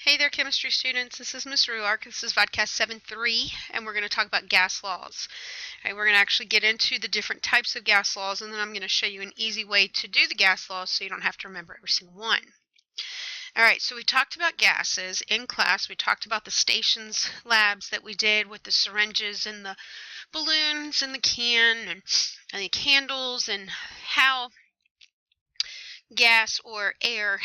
Hey there, chemistry students. This is Ms. Ruark. This is Vodcast 7.3, and we're going to talk about gas laws. All right, we're going to actually get into the different types of gas laws, and then I'm going to show you an easy way to do the gas laws so you don't have to remember every single one. All right, so we talked about gases in class. We talked about the stations labs that we did with the syringes and the balloons and the can and the candles, and how gas or air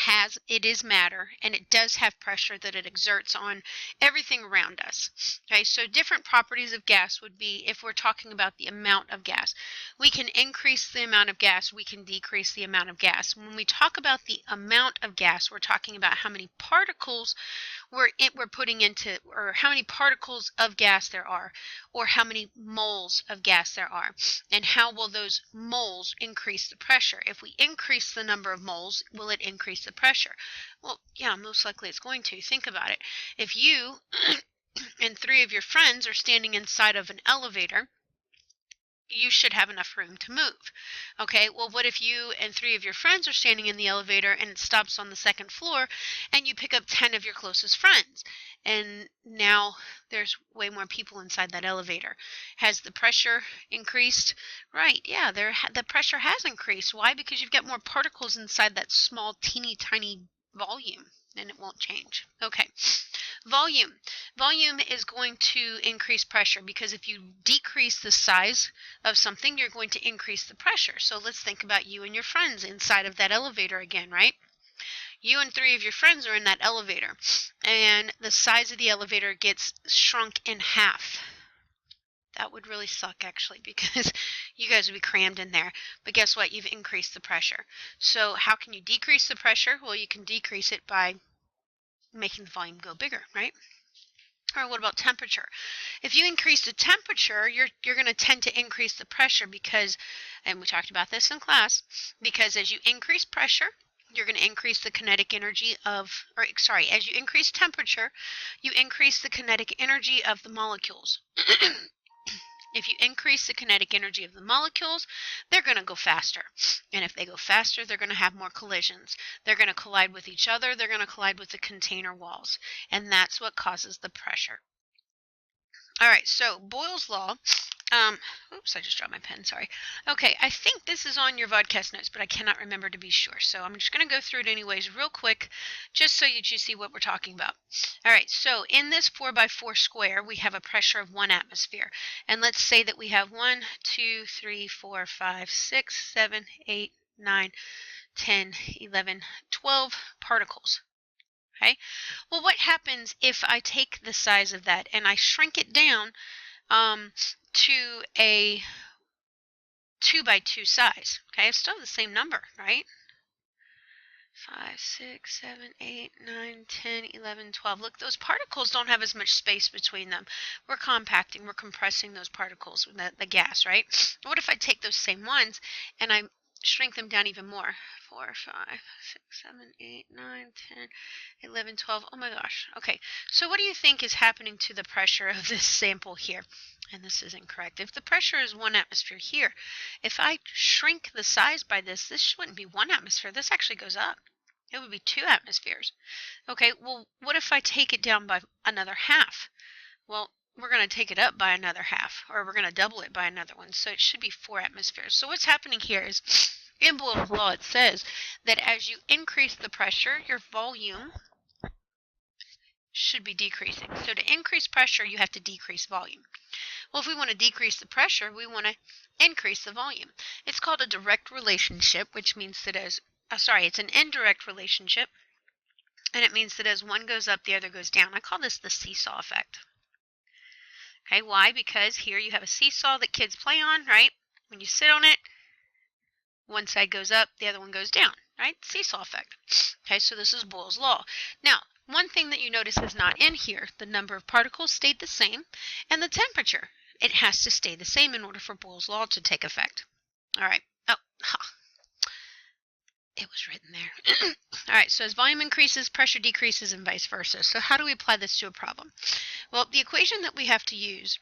is matter, and it does have pressure that it exerts on everything around us. Okay, so different properties of gas would be, if we're talking about the amount of gas, we can increase the amount of gas, we can decrease the amount of gas. When we talk about the amount of gas, we're talking about how many particles we're putting into, or how many particles of gas there are, or how many moles of gas there are, and how will those moles increase the pressure. If we increase the number of moles, will it increase the pressure? Well, yeah, most likely it's going to. Think about it. If you and three of your friends are standing inside of an elevator, you should have enough room to move. Okay, well, what if you and three of your friends are standing in the elevator and it stops on the second floor, and you pick up 10 of your closest friends, and now there's way more people inside that elevator? Has the pressure increased? Right, yeah, the pressure has increased. Why? Because you've got more particles inside that small, teeny tiny volume, and it won't change. Okay, volume. Volume is going to increase pressure, because if you decrease the size of something, you're going to increase the pressure. So let's think about you and your friends inside of that elevator again, right? You and three of your friends are in that elevator, and the size of the elevator gets shrunk in half. That would really suck, actually, because you guys would be crammed in there. But guess what? You've increased the pressure. So how can you decrease the pressure? Well, you can decrease it by making the volume go bigger, right? Or what about temperature? If you increase the temperature, you're going to tend to increase the pressure, because, and we talked about this in class, because as you increase pressure, you're going to increase the kinetic energy of, or sorry, as you increase temperature, you increase the kinetic energy of the molecules. If you increase the kinetic energy of the molecules, they're going to go faster. And if they go faster, they're going to have more collisions. They're going to collide with each other. They're going to collide with the container walls. And that's what causes the pressure. All right, so Boyle's law. Oops, I just dropped my pen, sorry. Okay, I think this is on your vodcast notes, but I cannot remember to be sure. So I'm just going to go through it anyways real quick, just so you see what we're talking about. All right, so in this 4x4 square, we have a pressure of 1 atmosphere. And let's say that we have 1, 2, 3, 4, 5, 6, 7, 8, 9, 10, 11, 12 particles. Okay, well, what happens if I take the size of that and I shrink it down to a 2x2 size? Okay, I still have the same number, right? 5, 6, 7, 8, 9, 10, 11, 12. Look, those particles don't have as much space between them. We're compacting, we're compressing those particles, the gas, right? What if I take those same ones and I shrink them down even more? 4, 5, 6, 7, 8, 9, 10, 11, 12. Oh my gosh. Okay, so what do you think is happening to the pressure of this sample here? And this is incorrect. If the pressure is 1 atmosphere here, if I shrink the size by this wouldn't be 1 atmosphere. This actually goes up. It would be 2 atmospheres. Okay, well, what if I take it down by another half? Well, we're going to take it up by another half, or we're going to double it by another one. So it should be 4 atmospheres. So what's happening here is, in Boyle's law, it says that as you increase the pressure, your volume should be decreasing. So to increase pressure, you have to decrease volume. Well, if we want to decrease the pressure, we want to increase the volume. It's called a direct relationship, which means that it's an indirect relationship, and it means that as one goes up, the other goes down. I call this the seesaw effect. Okay, why? Because here you have a seesaw that kids play on, right? When you sit on it, one side goes up, the other one goes down, right? Seesaw effect. Okay, so this is Boyle's law. Now, one thing that you notice is not in here, the number of particles stayed the same, and the temperature. It has to stay the same in order for Boyle's law to take effect. All right. Oh, it was written there. All right, so as volume increases, pressure decreases, and vice versa. So how do we apply this to a problem? Well, the equation that we have to use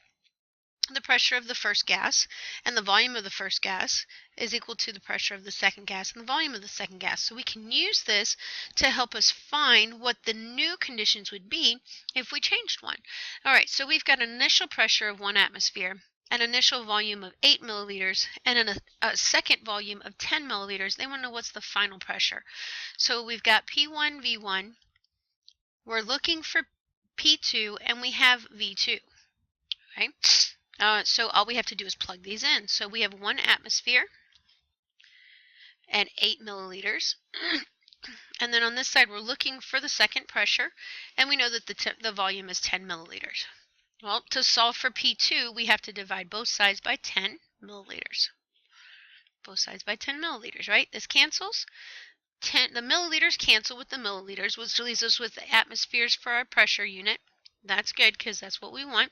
the pressure of the first gas and the volume of the first gas is equal to the pressure of the second gas and the volume of the second gas. So we can use this to help us find what the new conditions would be if we changed one. All right, so we've got an initial pressure of 1 atmosphere, an initial volume of 8 milliliters, and a second volume of 10 milliliters. They want to know what's the final pressure. So we've got P1, V1. We're looking for P2, and we have V2. Okay? So all we have to do is plug these in. So we have 1 atmosphere and 8 milliliters. And then on this side, we're looking for the second pressure, and we know that the volume is 10 milliliters. Well, to solve for P2, we have to divide both sides by 10 milliliters. Both sides by 10 milliliters, right? This cancels. The milliliters cancel with the milliliters, which leaves us with the atmospheres for our pressure unit. That's good because that's what we want.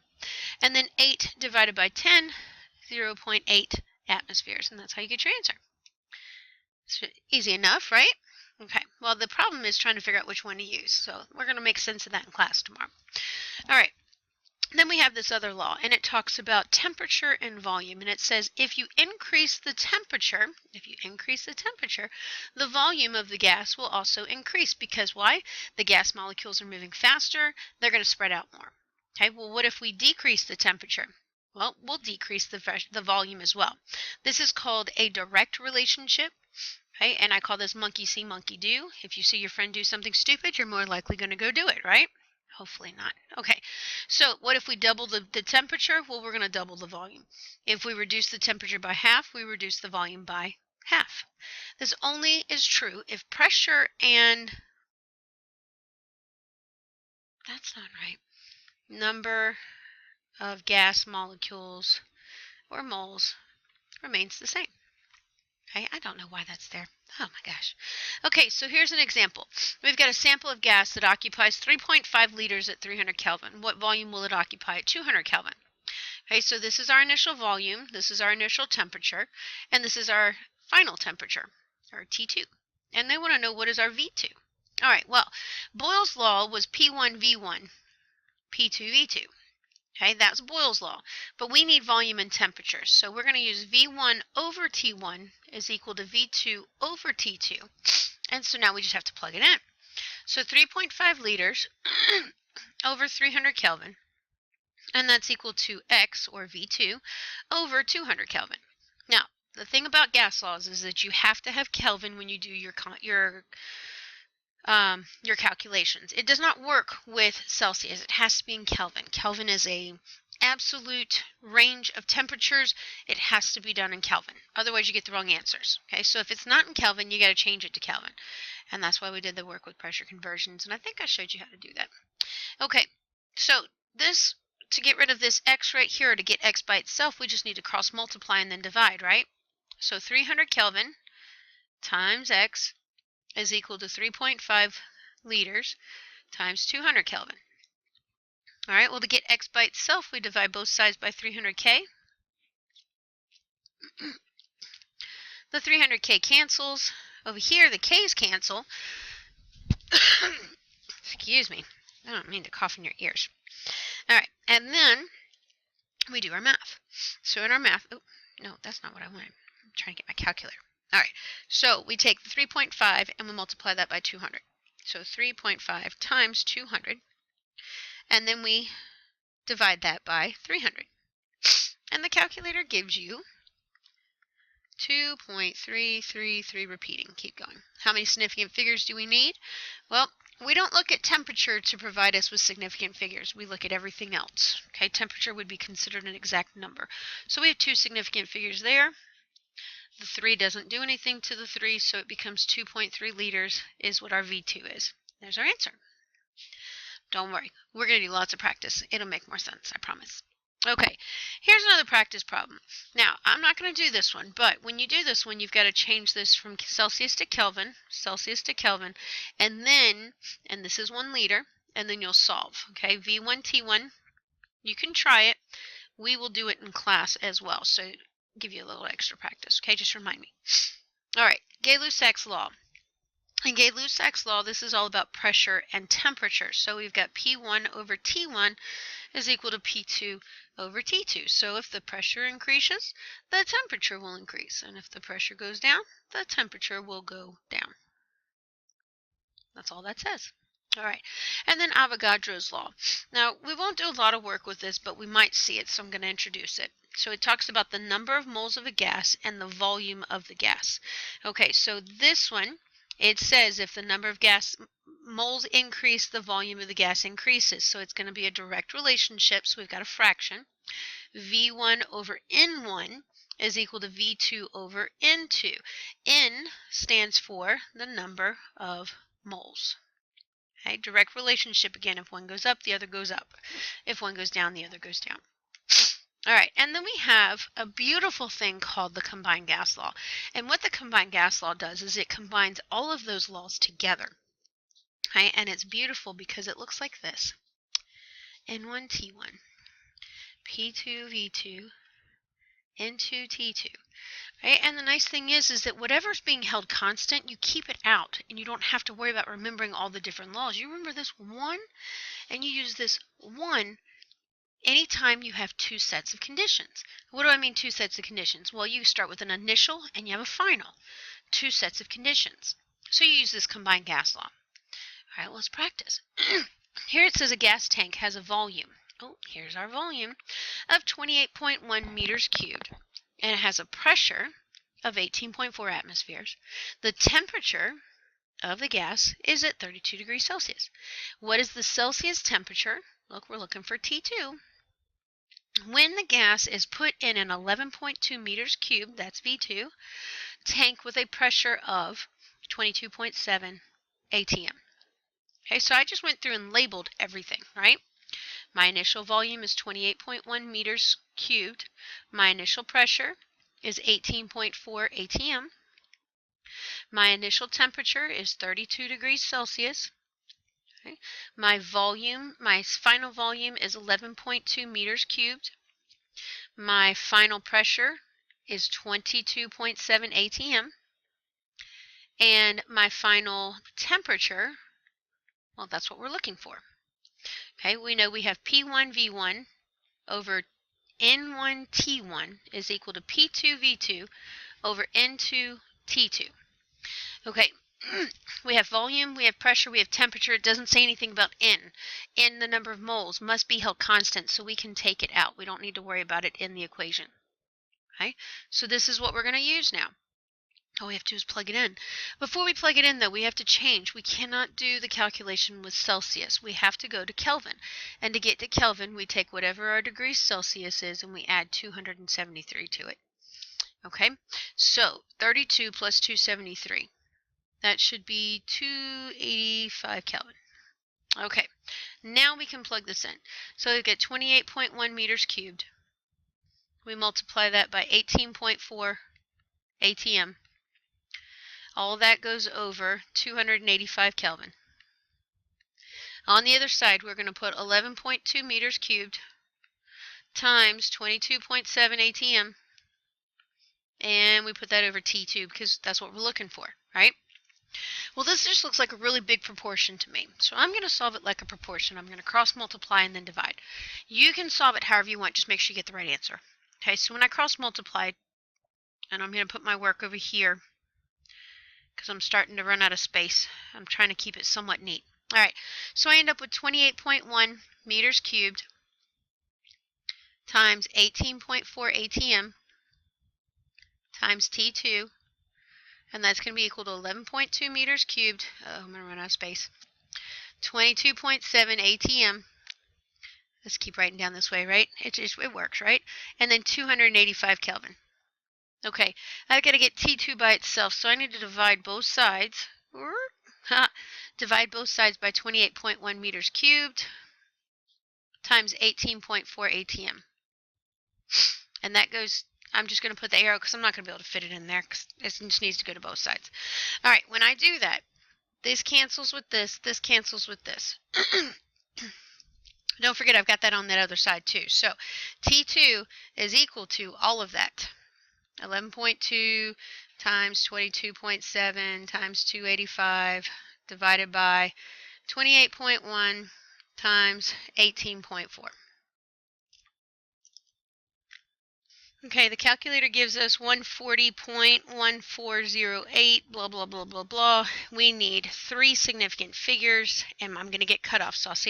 And then 8 divided by 10, 0.8 atmospheres. And that's how you get your answer. It's easy enough, right? Okay, well, the problem is trying to figure out which one to use. So we're going to make sense of that in class tomorrow. All right. Then we have this other law, and it talks about temperature and volume. And it says if you increase the temperature, the volume of the gas will also increase. Because why? The gas molecules are moving faster. They're going to spread out more. Okay, well, what if we decrease the temperature? Well, we'll decrease the volume as well. This is called a direct relationship. Okay, and I call this monkey see, monkey do. If you see your friend do something stupid, you're more likely going to go do it, right? Hopefully not. Okay, so what if we double the temperature? Well, we're going to double the volume. If we reduce the temperature by half, we reduce the volume by half. This only is true if pressure and... That's not right. Number of gas molecules or moles remains the same. Okay, I don't know why that's there. Oh my gosh. Okay, so here's an example. We've got a sample of gas that occupies 3.5 liters at 300 Kelvin. What volume will it occupy at 200 Kelvin? Okay, so this is our initial volume, this is our initial temperature, and this is our final temperature, or T2. And they want to know what is our V2. All right, well, Boyle's law was P1 V1, P2 V2. Okay, that's Boyle's law. But we need volume and temperature. So we're going to use V1 over T1 is equal to V2 over T2. And so now we just have to plug it in. So 3.5 liters over 300 Kelvin. And that's equal to X, or V2, over 200 Kelvin. Now, the thing about gas laws is that you have to have Kelvin when you do your calculations. It does not work with Celsius. It has to be in Kelvin. Kelvin is a absolute range of temperatures. It has to be done in Kelvin. Otherwise, you get the wrong answers. Okay, so if it's not in Kelvin, you got to change it to Kelvin. And that's why we did the work with pressure conversions. And I think I showed you how to do that. Okay, so this, to get rid of this X right here, to get X by itself, we just need to cross multiply and then divide, right? So 300 Kelvin times X is equal to 3.5 liters times 200 Kelvin. All right, well, to get X by itself, we divide both sides by 300K. The 300K cancels. Over here, the K's cancel. Excuse me. I don't mean to cough in your ears. All right, and then we do our math. So in our math, oh, no, that's not what I wanted. I'm trying to get my calculator. All right, so we take the 3.5 and we multiply that by 200. So 3.5 times 200, and then we divide that by 300. And the calculator gives you 2.333 repeating. Keep going. How many significant figures do we need? Well, we don't look at temperature to provide us with significant figures. We look at everything else. Okay, temperature would be considered an exact number. So we have 2 significant figures there. The 3 doesn't do anything to the 3, so it becomes 2.3 liters is what our V2 is. There's our answer. Don't worry. We're going to do lots of practice. It'll make more sense, I promise. Okay, here's another practice problem. Now, I'm not going to do this one, but when you do this one, you've got to change this from Celsius to Kelvin, and then, and this is 1 liter, and then you'll solve. Okay, V1, T1, you can try it. We will do it in class as well, so give you a little extra practice. Okay, just remind me. All right, Gay-Lussac's law. In Gay-Lussac's law, this is all about pressure and temperature. So we've got P1 over T1 is equal to P2 over T2. So if the pressure increases, the temperature will increase. And if the pressure goes down, the temperature will go down. That's all that says. All right, and then Avogadro's law. Now, we won't do a lot of work with this, but we might see it, so I'm going to introduce it. So it talks about the number of moles of a gas and the volume of the gas. Okay, so this one, it says if the number of gas moles increase, the volume of the gas increases. So it's going to be a direct relationship, so we've got a fraction. V1 over N1 is equal to V2 over N2. N stands for the number of moles. Okay, direct relationship again. If one goes up, the other goes up. If one goes down, the other goes down. All right, and then we have a beautiful thing called the combined gas law. And what the combined gas law does is it combines all of those laws together. Okay, and it's beautiful because it looks like this. N1, T1, P2, V2, N2, T2. Right? And the nice thing is that whatever's being held constant, you keep it out, and you don't have to worry about remembering all the different laws. You remember this one, and you use this one anytime you have two sets of conditions. What do I mean two sets of conditions? Well, you start with an initial and you have a final. Two sets of conditions. So you use this combined gas law. All right, let's practice. Here it says a gas tank has a volume. Oh, here's our volume of 28.1 meters cubed. And it has a pressure of 18.4 atmospheres. The temperature of the gas is at 32 degrees Celsius. What is the Celsius temperature? Look, we're looking for T2. When the gas is put in an 11.2 meters cubed, that's V2, tank with a pressure of 22.7 atm. Okay, so I just went through and labeled everything, right? My initial volume is 28.1 meters cubed. My initial pressure is 18.4 atm. My initial temperature is 32 degrees Celsius. Okay. My final volume is 11.2 meters cubed. My final pressure is 22.7 atm. And my final temperature, well, that's what we're looking for. Okay, we know we have P1 V1 over N1 T1 is equal to P2 V2 over N2 T2. Okay, we have volume, we have pressure, we have temperature. It doesn't say anything about N. N, the number of moles, must be held constant, so we can take it out. We don't need to worry about it in the equation. Okay, so this is what we're going to use now. All we have to do is plug it in. Before we plug it in, though, we have to change. We cannot do the calculation with Celsius. We have to go to Kelvin. And to get to Kelvin, we take whatever our degrees Celsius is and we add 273 to it. Okay, so 32 plus 273. That should be 285 Kelvin. Okay, now we can plug this in. So we get 28.1 meters cubed. We multiply that by 18.4 atm. All that goes over 285 Kelvin. On the other side, we're going to put 11.2 meters cubed times 22.7 atm. And we put that over T2 because that's what we're looking for, right? Well, this just looks like a really big proportion to me. So I'm going to solve it like a proportion. I'm going to cross multiply and then divide. You can solve it however you want. Just make sure you get the right answer. Okay, so when I cross multiply, and I'm going to put my work over here, because I'm starting to run out of space. I'm trying to keep it somewhat neat. All right, so I end up with 28.1 meters cubed times 18.4 atm times T2, and that's going to be equal to 11.2 meters cubed. Oh, I'm going to run out of space. 22.7 atm. Let's keep writing down this way, right? It works, right? And then 285 Kelvin. Okay, I've got to get T2 by itself, so I need to divide both sides. Divide both sides by 28.1 meters cubed times 18.4 atm. And that goes, I'm just going to put the arrow because I'm not going to be able to fit it in there because it just needs to go to both sides. All right, when I do that, this cancels with this cancels with this. Don't forget I've got that on that other side too. So T2 is equal to all of that. 11.2 times 22.7 times 285 divided by 28.1 times 18.4. Okay, the calculator gives us 140.1408, blah, blah, blah, blah, blah. We need 3 significant figures, and I'm going to get cut off, so I'll see